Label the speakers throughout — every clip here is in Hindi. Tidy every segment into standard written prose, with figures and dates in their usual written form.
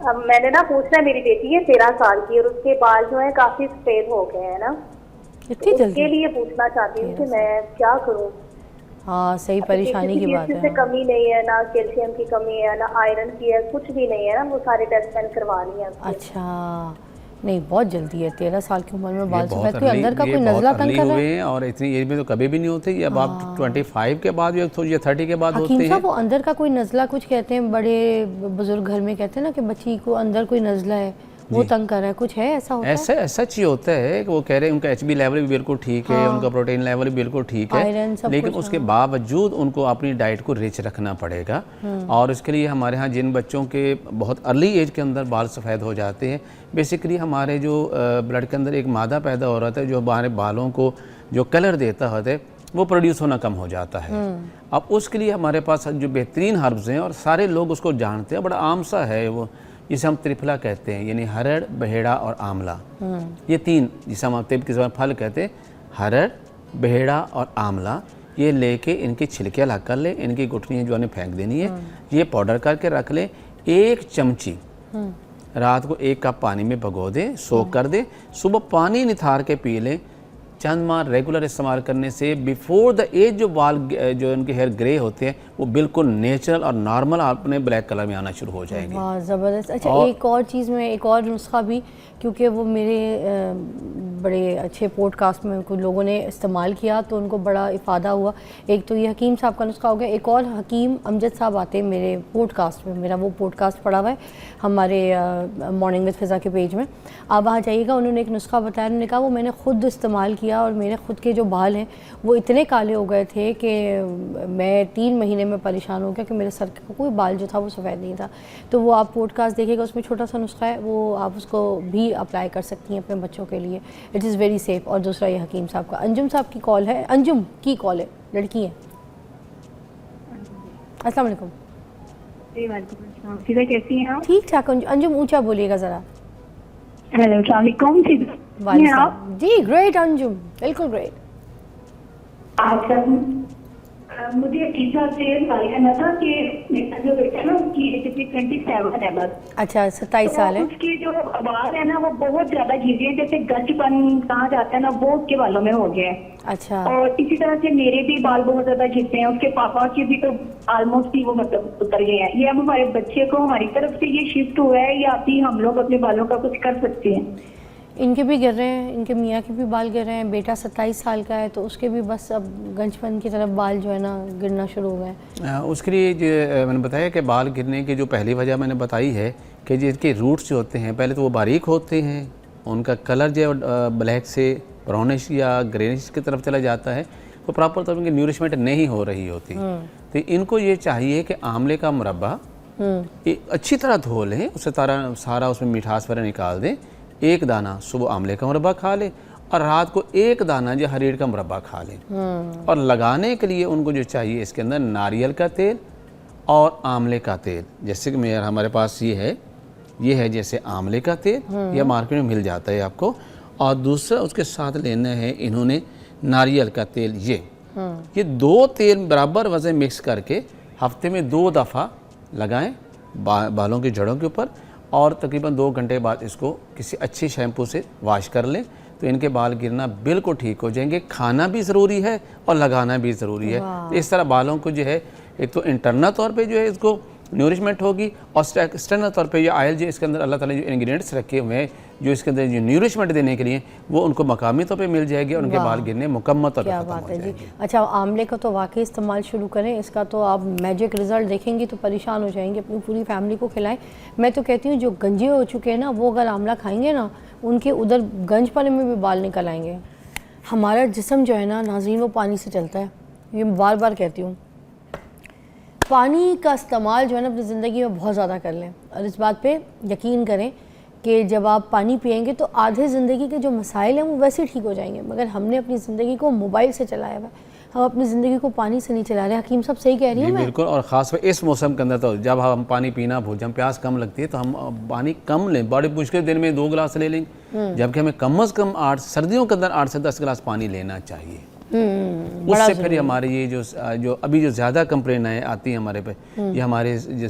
Speaker 1: अब मैंने ना पूछना है, मेरी बेटी है 13 साल की और उसके बाल जो है काफी सफेद हो गए हैं ना,
Speaker 2: इतनी
Speaker 1: तो
Speaker 2: जल्दी?
Speaker 1: उसके लिए पूछना चाहती हूँ कि मैं क्या करूँ।
Speaker 2: हाँ, सही
Speaker 1: अब देखिए
Speaker 2: परेशानी
Speaker 1: किसी
Speaker 2: की बात
Speaker 1: चीज
Speaker 2: है।
Speaker 1: से
Speaker 2: हाँ।
Speaker 1: कमी नहीं है, ना कैल्शियम की कमी है, ना आयरन की है, कुछ भी नहीं है ना, वो सारे टेस्ट मैंने करवा लिए हैं उसके।
Speaker 2: अच्छा, नहीं बहुत जल्दी है, 13 साल की उम्र में
Speaker 3: ये
Speaker 2: बाल
Speaker 3: बहुत
Speaker 2: सफ़ेद। कोई
Speaker 3: अर्ली
Speaker 2: अंदर का
Speaker 3: ये
Speaker 2: कोई
Speaker 3: बहुत
Speaker 2: नज़ला तंग
Speaker 3: अर्ली
Speaker 2: कर रहा
Speaker 3: हुए
Speaker 2: है?
Speaker 3: हैं और इतनी एज में तो कभी भी नहीं होते। ये अब आप 25 के बाद या तो ये 30 के बाद
Speaker 2: हकीम
Speaker 3: होते
Speaker 2: साहब,
Speaker 3: हैं।
Speaker 2: वो अंदर का कोई नज़ला, कुछ कहते हैं बड़े बुजुर्ग घर में कहते हैं ना कि बच्ची को अंदर कोई नज़ला है, वो
Speaker 3: जी,
Speaker 2: तंग कर रहा है, कुछ है ऐसा होता है?
Speaker 3: ऐसा सच ही होता है कि वो कह रहे हैं उनका एचबी लेवल भी बिल्कुल ठीक है, उनका
Speaker 2: हाँ,
Speaker 3: प्रोटीन लेवल भी बिल्कुल ठीक है,
Speaker 2: आयरन सब
Speaker 3: लेकिन
Speaker 2: कुछ।
Speaker 3: उसके
Speaker 2: हाँ।
Speaker 3: बावजूद उनको अपनी डाइट को रिच रखना पड़ेगा। और इसके लिए हमारे यहाँ जिन बच्चों के बहुत अर्ली एज के अंदर बाल सफ़ेद हो जाते हैं, बेसिकली हमारे जो ब्लड के अंदर एक मादा पैदा हो रहा था जो हमारे बालों को जो कलर देता होता है वो प्रोड्यूस होना कम हो जाता है। अब उसके लिए हमारे पास जो बेहतरीन हर्ब्स हैं और सारे लोग उसको जानते हैं, बड़ा आम सा है वो, जिसे हम त्रिफला कहते हैं, यानी हरड़, बहेड़ा और आंवला। ये तीन, जिसे हम तिब के ज़बान फल कहते हैं, हरड़, बहेड़ा और आंवला, ये लेके इनकी छिलके अलग कर ले, इनकी गुठलियाँ जो है फेंक देनी है, ये पाउडर करके रख ले। 1 चमची रात को 1 कप पानी में भिगो दें, सोख कर दें, सुबह पानी निथार के पी लें। चंद माह रेगुलर इस्तेमाल करने से बिफोर द एज जो बाल जो उनके हेयर ग्रे होते हैं वो बिल्कुल नेचुरल और नॉर्मल अपने ब्लैक कलर में आना शुरू हो जाएंगे।
Speaker 2: वाह, ज़बरदस्त। अच्छा,
Speaker 3: और
Speaker 2: एक और चीज़ में, एक और नुस्खा भी, क्योंकि वो मेरे बड़े अच्छे पॉडकास्ट में कुछ लोगों ने इस्तेमाल किया तो उनको बड़ा इफ़ादा हुआ। एक तो ये हकीम साहब का नुस्खा हो गया, एक और हकीम अमजद साहब आते हैं मेरे पॉडकास्ट में, मेरा वो पॉडकास्ट पड़ा हुआ है हमारे मॉर्निंग विद फ़िज़ा के पेज में, आप वहाँ जाइएगा। उन्होंने एक नुस्खा बताया, उन्होंने कहा वो मैंने ख़ुद इस्तेमाल किया और मेरे ख़ुद के जो बाल हैं वो इतने काले हो गए थे कि मैं 3 महीने में परेशान हो गया कि मेरे सर का कोई बाल जो था वो सफ़ेद नहीं था। तो वो आप पॉडकास्ट देखिएगा, उसमें छोटा सा नुस्खा है, वो आप उसको भी अप्लाई कर सकती हैं अपने बच्चों के लिए, इट इज़ वेरी सेफ़। और दूसरा ये हकीम साहब का, अंजुम साहब की कॉल है, अंजुम की कॉल है, लड़की है। अस्सलाम वालेकुम।
Speaker 4: सीधा कैसी हैं आप?
Speaker 2: ठीक ठाक अंजुम, ऊंचा बोलिएगा ज़रा।
Speaker 4: हेलो, अस्सलाम वालेकुम।
Speaker 2: वालेकुम
Speaker 4: आप?
Speaker 2: जी, ग्रेट अंजुम, बिल्कुल ग्रेट।
Speaker 4: आप सब मुझे एक साल से सवाल करना था कि मेरा जो बेटा है ना उसकी एज 27 है बस।
Speaker 2: अच्छा, 27 साल
Speaker 4: तो
Speaker 2: है।
Speaker 4: उसके जो बाल है ना वो बहुत ज्यादा घिसे हैं, जैसे गंजपन कहा जाता है ना वो उसके बालों में हो गया है।
Speaker 2: अच्छा,
Speaker 4: और इसी तरह से मेरे भी बाल बहुत ज्यादा घिसे हैं, उसके पापा के भी तो ऑलमोस्ट ही वो मतलब उतर गए हैं। ये अब हमारे बच्चे को हमारी तरफ से ये शिफ्ट हुआ है या अभी हम लोग अपने बालों का कुछ कर सकते हैं?
Speaker 2: इनके भी गिर रहे हैं, इनके मियाँ के भी बाल गिर रहे हैं। बेटा 27 साल का है तो उसके भी बस अब गंजपन की तरफ बाल जो है ना गिरना शुरू हो गए।
Speaker 3: उसके लिए जो मैंने बताया कि बाल गिरने की जो पहली वजह मैंने बताई है कि जिसके रूट्स जो होते हैं पहले तो वो बारीक होते हैं, उनका कलर जो ब्लैक से ब्राउनिश या ग्रेनिश की तरफ चला जाता है, तो प्रॉपर तौर पर न्यूरिशमेंट नहीं हो रही होती। तो इनको ये चाहिए कि आंवले का मुरब्बा अच्छी तरह धो लें, उससे सारा उसमें मिठास वगैरह निकाल दें। 1 दाना सुबह आंवले का मुरब्बा खा लें और रात को 1 दाना जो हरीर का मुरब्बा खा लें। और लगाने के लिए उनको जो चाहिए इसके अंदर नारियल का तेल और आंवले का तेल, जैसे कि मेरा हमारे पास ये है जैसे आंवले का तेल, यह मार्केट में मिल जाता है आपको। और दूसरा उसके साथ लेना है इन्होंने नारियल का तेल। ये 2 तेल बराबर वजन मिक्स करके हफ्ते में 2 दफ़ा लगाएं बालों की जड़ों के ऊपर, और तकरीबन 2 घंटे बाद इसको किसी अच्छी शैम्पू से वॉश कर लें तो इनके बाल गिरना बिल्कुल ठीक हो जाएंगे। खाना भी ज़रूरी है और लगाना भी ज़रूरी है। तो इस तरह बालों को जो है एक तो इंटरनल तौर पे जो है इसको न्यूरिशमेंट होगी, और एक्सटर्नल तौर पे ये ऑयल जो इसके अंदर अल्लाह ताला जो इंग्रेडिएंट्स रखे हुए हैं जो इसके अंदर जो न्यूरिशमेंट देने के लिए वो उनको मकामी तौर पे मिल जाएगी और उनके बाल गिरने मुकम्मल तौर पे
Speaker 2: क्या
Speaker 3: खत्म
Speaker 2: बात
Speaker 3: हो
Speaker 2: है जी।
Speaker 3: जाएंगे।
Speaker 2: अच्छा, आंवले का तो वाकई इस्तेमाल शुरू करें, इसका तो आप मैजिक रिजल्ट देखेंगी तो परेशान हो जाएंगे। अपनी पूरी फैमिली को खिलाएं। मैं तो कहती हूँ जो गंजे हो चुके हैं ना वो अगर आंवला खाएंगे ना उनके उधर गंजपने में भी बाल निकल आएंगे। हमारा जिस्म जो है ना नाज़रीन वो पानी से चलता है, ये बार बार कहती हूँ। पानी का इस्तेमाल जो है ना अपनी ज़िंदगी में बहुत ज़्यादा कर लें, और इस बात पे यकीन करें कि जब आप पानी पिएंगे तो आधे ज़िंदगी के जो मसाइल हैं वो वैसे ठीक हो जाएंगे। मगर हमने अपनी ज़िंदगी को मोबाइल से चलाया हुआ है, हम अपनी ज़िंदगी को पानी से नहीं चला रहे। हकीम साहब सही कह रही हूँ मैं?
Speaker 3: बिल्कुल, और ख़ासकर इस मौसम के अंदर तो जब हम पानी पीना भूल जाए, प्यास कम लगती है तो हम पानी कम लें। बड़े मुश्किल दिन में 2 गिलास ले लें, जबकि हमें कम से कम 8 सर्दियों के अंदर 8 से 10 गिलास पानी लेना चाहिए। उससे फिर हमारे ये जो अभी जो ज़्यादा कंप्लेनें आती हैं हमारे पे, ये हमारे जो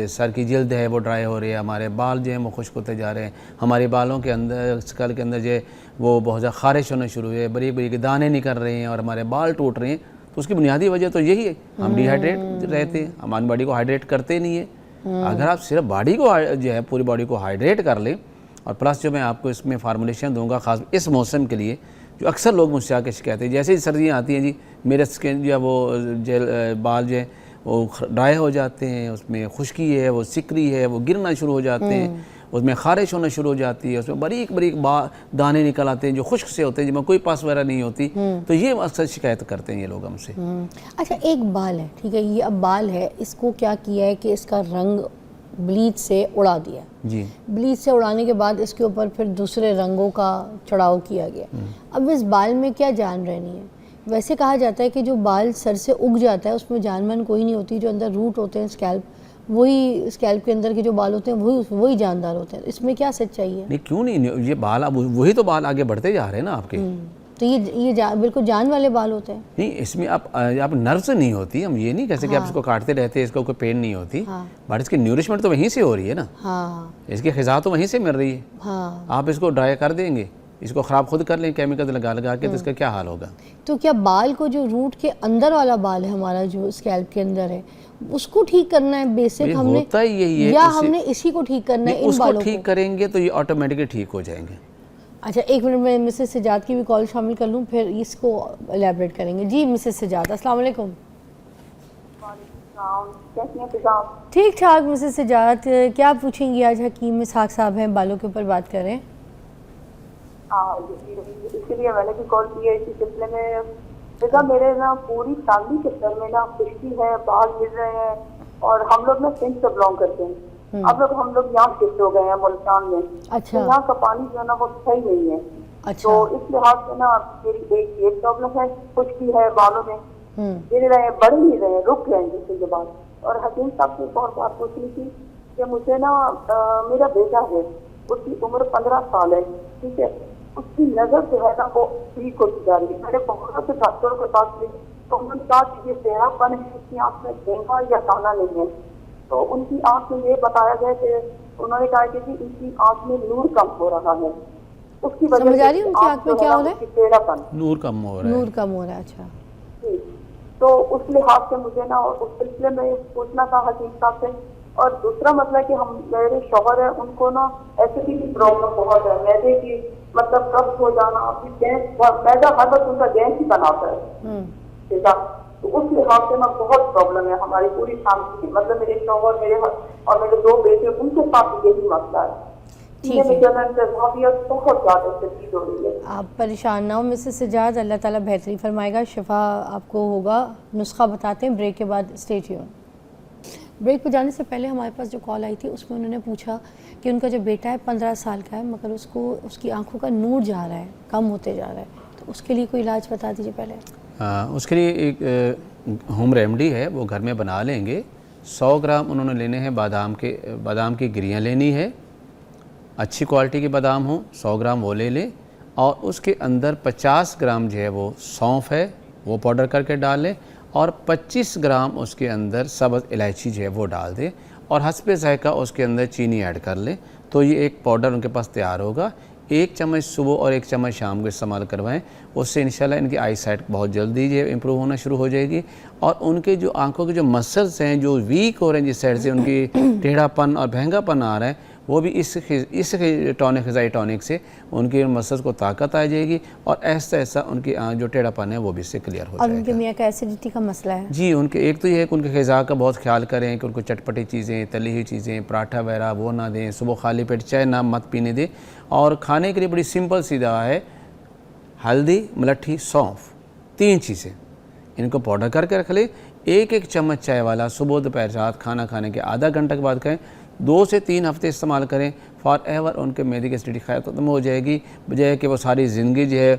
Speaker 3: सर की जल्द है वो ड्राई हो रही है, हमारे बाल जो हैं वो खुश्क होते जा रहे हैं, हमारे बालों के अंदर स्कल के अंदर जो है वो बहुत ज़्यादा खारिश होना शुरू हुई है, बारीक बारीक दाने निकल रहे हैं और हमारे बाल टूट रहे हैं। तो उसकी बुनियादी वजह तो यही है, हम डिहाइड्रेट रहते हैं, हमारी बॉडी को हाइड्रेट करते नहीं है। अगर आप सिर्फ बॉडी को जो है पूरी बॉडी को हाइड्रेट कर लें, और प्लस जो मैं आपको इसमें फार्मुलेशन दूंगा ख़ास इस मौसम के लिए, जो अक्सर लोग मुझसे आके शिकायत है, जैसे ही सर्दियाँ आती हैं जी मेरे स्किन जो है वो बाल जो है वो ड्राई हो जाते हैं, उसमें खुश्की है, वो सिकरी है, वो गिरना शुरू हो जाते हैं, उसमें खारिश होना शुरू हो जाती है, उसमें बारीक बारीक दाने निकल आते हैं जो खुश्क से होते हैं, जिसमें कोई पस वगैरह नहीं होती। तो ये अक्सर शिकायत करते हैं ये लोग हमसे।
Speaker 2: अच्छा, एक बाल है, ठीक है, ये अब बाल है, इसको क्या किया है कि इसका रंग ब्लीच से उड़ा दिया
Speaker 3: जी।
Speaker 2: ब्लीच से उड़ाने के बाद इसके ऊपर फिर दूसरे रंगों का चढ़ाव किया गया। अब इस बाल में क्या जान रहनी है? वैसे कहा जाता है कि जो बाल सर से उग जाता है उसमें जानमान कोई नहीं होती, जो अंदर रूट होते हैं स्कैल्प, वही स्कैल्प के अंदर के जो बाल होते हैं वही जानदार होते हैं। इसमें क्या सच्चाई है?
Speaker 3: नहीं, क्यों नहीं, ये बाल अब वही तो बाल आगे बढ़ते जा रहे हैं ना आपके।
Speaker 2: तो ये बिल्कुल जान वाले बाल होते हैं।
Speaker 3: नहीं, इसमें आप नर्व्स नहीं होती, हम ये नहीं कह सकते कि आप इसको काटते रहते हैं इसको कोई पेन नहीं होती, बट इसकी न्यूरिशमेंट तो वहीं से हो रही है ना। इसकी ग़िज़ा तो वहीं से मिल रही है। आप इसको ड्राई कर देंगे, इसको ख़राब खुद कर लें केमिकल लगा लगा के, तो इसका क्या हाल होगा?
Speaker 2: तो क्या बाल को जो रूट के अंदर वाला बाल है हमारा, जो स्कैल्प के अंदर है, उसको ठीक करना है बेसिक हमने,
Speaker 3: होता ही यही है,
Speaker 2: या हमने इसी को ठीक करना है? इन बालों को
Speaker 3: ठीक करेंगे तो ये ऑटोमेटिकली ठीक हो जाएंगे।
Speaker 2: अच्छा, एक मिनट में मिसेस सजाद की भी कॉल शामिल कर लूँ, फिर इसको एलैबोरेट करेंगे। जी मिसेस सजाद, अस्सलाम वालेकुम। ठीक ठाक मिसेस सजाद, क्या पूछेंगी आज? हकीम इसहाक साहब हैं, बालों के ऊपर बात कर रहे हैं।
Speaker 1: इसलिए मैंने भी कॉल किया इसी सिलसिले में। देखा, मेरे ना पूरी फैमिली के सर में ना खुश्की है, बाल गिर रहे हैं, और हम लोग ना सिंध से बिलोंग करते हैं। अब हम लोग यहाँ शिफ्ट हो गए हैं मुल्तान में।
Speaker 2: अच्छा।
Speaker 1: तो यहाँ का पानी जो है ना वो सही नहीं है।
Speaker 2: अच्छा।
Speaker 1: तो इस लिहाज से ना मेरी एक ये प्रॉब्लम है, खुश्की है बालों में, गिर रहे हैं, बढ़ नहीं रहे हैं, रुक गए हैं जिसके बाद। और हकीम साहब से एक और बात पूछनी थी कि मुझे ना मेरा बेटा है, उसकी उम्र 15 साल है, ठीक है, उसकी नज़र जो है ना वो ठीक होती जा रही है। मैंने बहुत से डॉक्टरों के पास गई तो उन्होंने कहा कि ये टेढ़ापन है, उसकी आँख में डेंगा या काला नहीं है। तो उनकी आँख में ये बताया गया कि उन्होंने कहा कि इनकी आँख में नूर कम हो रहा है, उसकी वजह
Speaker 2: समझ आ रही है? उनकी आँख में क्या हो रहा है?
Speaker 1: टेढ़ापन,
Speaker 3: नूर कम हो रहा है।
Speaker 2: नूर कम हो रहा है। अच्छा,
Speaker 1: तो उस लिहाज से मुझे ना उस सिलसिले में पूछना था हकीम साहब से। और दूसरा मतलब कि हम मेरे शौहर है, उनको ना एसिडिटी की प्रॉब्लम बहुत है, मैदे की, मतलब कब्ज हो जाना, गैस, मैदा हर वक्त उनका गैस ही बनाता है, ठीक है। तो उस लिहाज से ना बहुत प्रॉब्लम है हमारी पूरी फैमिली की, मतलब मेरे शौहर, मेरे और मेरे 2 बेटे, उनके साथ यही मसला है। बहुत ज़्यादा शदीद हो रही है।
Speaker 2: आप परेशान ना हो मिसेस सजाद, अल्लाह ताला बेहतरी फरमाएगा, शिफा आपको होगा। नुस्खा बताते हैं ब्रेक के बाद, स्टे ट्यून। ब्रेक पर जाने से पहले हमारे पास जो कॉल आई थी उसमें उन्होंने पूछा कि उनका जो बेटा है 15 साल का है, मगर उसकी आंखों का नूर जा रहा है, कम होते जा रहा है, तो उसके लिए कोई इलाज बता दीजिए पहले।
Speaker 3: उसके लिए एक होम रेमडी है, वो घर में बना लेंगे। 100 ग्राम उन्होंने लेने हैं बादाम की गिरियाँ लेनी है, अच्छी क्वालिटी के बादाम हो, 100 ग्राम वो ले लें, और उसके अंदर 50 ग्राम जो है वो सौंफ है, वो पाउडर करके डाल लें, और 25 ग्राम उसके अंदर सब्ज़ इलायची जो है वो डाल दें, और हस्बे ज़ायक़ा उसके अंदर चीनी ऐड कर लें। तो ये एक पाउडर उनके पास तैयार होगा। 1 चम्मच सुबह और 1 चम्मच शाम को इस्तेमाल करवाएं, उससे इंशाल्लाह इनकी आई साइट बहुत जल्दी जो इम्प्रूव होना शुरू हो जाएगी। और उनके जो आंखों के जो मसल्स हैं जो वीक हो रहे हैं, जिस साइड से उनकी टेढ़ापन और महंगापन आ रहा है, वो भी इस ग़िज़ाई टॉनिक से उनके मसल्स को ताकत आ जाएगी, और ऐसा ऐसा उनकी जो टेढ़ापन है वो भी इससे क्लियर हो जाएगा।
Speaker 2: और उनके मियाँ का एसिडिटी का मसला है
Speaker 3: जी, उनके एक तो ये है कि उनके ग़िज़ा का बहुत ख्याल करें कि उनको चटपटी चीज़ें, तली हुई चीज़ें, पराठा वगैरह वो ना दें, सुबह खाली पेट चाय ना मत पीने दें। और खाने के लिए बड़ी सिंपल सी दवा है, हल्दी, मलट्ठी, सौंफ, 3 चीज़ें, इनको पाउडर करके रख लें। 1-1 चम्मच चाय वाला सुबह दोपहर रात खाना खाने के आधा घंटा के बाद खाएं। 2 से 3 हफ्ते इस्तेमाल करें, फॉर एवर उनके मैदे की एसिडिटी ख़त्म हो जाएगी, बजाय कि वो सारी ज़िंदगी जो है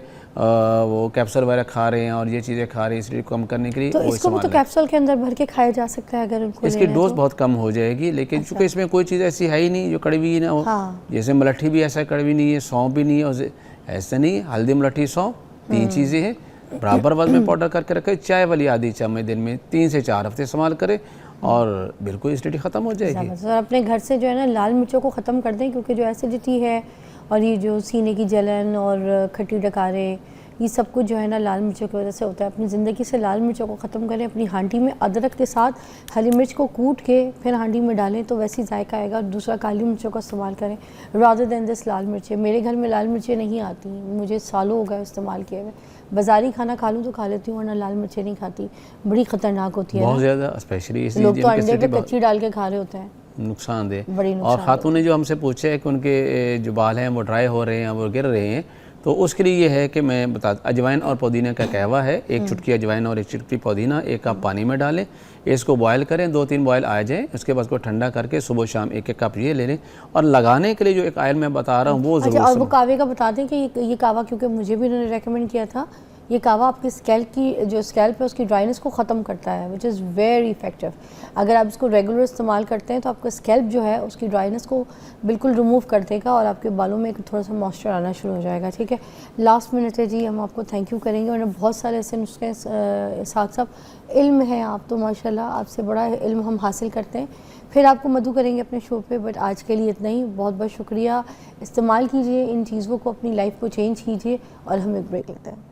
Speaker 3: वो कैप्सूल वगैरह खा रहे हैं और ये चीज़ें खा रहे हैं एसिडिटी कम करने के लिए।
Speaker 2: तो इसको भी तो कैप्सूल के अंदर भर के खाया जा सकता है अगर उनको
Speaker 3: इसकी डोज बहुत कम हो जाएगी, लेकिन चूँकि इसमें कोई चीज़ ऐसी है ही नहीं जो कड़वी ही ना हो। जैसे मलट्ठी भी ऐसा कड़वी नहीं है, सौंफ भी नहीं है, ऐसा नहीं, हल्दी, मलट्ठी, सौंफ 3 चीज़ें हैं। बराबर वजन में पाउडर करके रखें। चाय वाली आधी चम्मच दिन में 3 से 4 हफ्ते इस्तेमाल करें और बिल्कुल एसिडिटी ख़त्म हो जाएगी।
Speaker 2: सर अपने घर से जो है ना लाल मिर्चों को ख़त्म कर दें, क्योंकि जो एसिडिटी है और ये जो सीने की जलन और खट्टी डकारे, ये सब कुछ जो है ना लाल मिर्चों की वजह से होता है। अपनी ज़िंदगी से लाल मिर्चों को ख़त्म करें। अपनी हांडी में अदरक के साथ हरी मिर्च को कूट के फिर हांडी में डालें तो वैसी जायका आएगा। दूसरा काली मिर्चों का इस्तेमाल करें रादर दैन दिस लाल मिर्चें। मेरे घर में लाल मिर्चें नहीं आती, मुझे सालों हो गए इस्तेमाल किए हुए। बाज़ारी खाना खा लूँ तो खा लेती हूँ, वरना लाल मिर्चें नहीं खाती, बड़ी ख़तरनाक होती है
Speaker 3: बहुत ज़्यादा, स्पेशली
Speaker 2: लोग तो अंडे पे कच्ची डाल के खा रहे होते हैं,
Speaker 3: नुकसानदेह। और ख़ातून ने जो हमसे पूछा है कि उनके जो बाल हैं वो ड्राई हो रहे हैं, वो गिर रहे हैं, तो उसके लिए ये है कि मैं बता, अजवाइन और पुदीने का कहवा है, 1 चुटकी अजवाइन और 1 चुटकी पुदीना 1 कप पानी में डालें, इसको बॉयल करें, 2-3 बॉयल आ जाए, उसके बाद उसको ठंडा करके सुबह शाम 1-1 कप ये ले लें। और लगाने के लिए जो एक ऑयल मैं बता रहा हूँ वो ज़रूर।
Speaker 2: और वो कावे का बता दें कि ये कावा, क्योंकि मुझे भी उन्होंने रेकमेंड किया था, ये कावा आपकी स्कैल्प की जो स्कैल्प है उसकी ड्राइनेस को ख़त्म करता है, विच इज़ वेरी इफेक्टिव। अगर आप इसको रेगुलर इस्तेमाल करते हैं तो आपका स्कैल्प जो है उसकी ड्राइनेस को बिल्कुल रिमूव कर देगा और आपके बालों में एक थोड़ा सा मॉइस्चर आना शुरू हो जाएगा। ठीक है, लास्ट मिनट है जी, हम आपको थैंक यू करेंगे। और बहुत सारे ऐसे नुस्खे साथ साथ इल्म है, आप तो माशाल्लाह आपसे बड़ा इल्म हम हासिल करते हैं। फिर आपको मदू करेंगे अपने शो पे, बट आज के लिए इतना ही। बहुत बहुत शुक्रिया। इस्तेमाल कीजिए इन चीज़ों को, अपनी लाइफ को चेंज कीजिए और हम एक ब्रेक लेते हैं।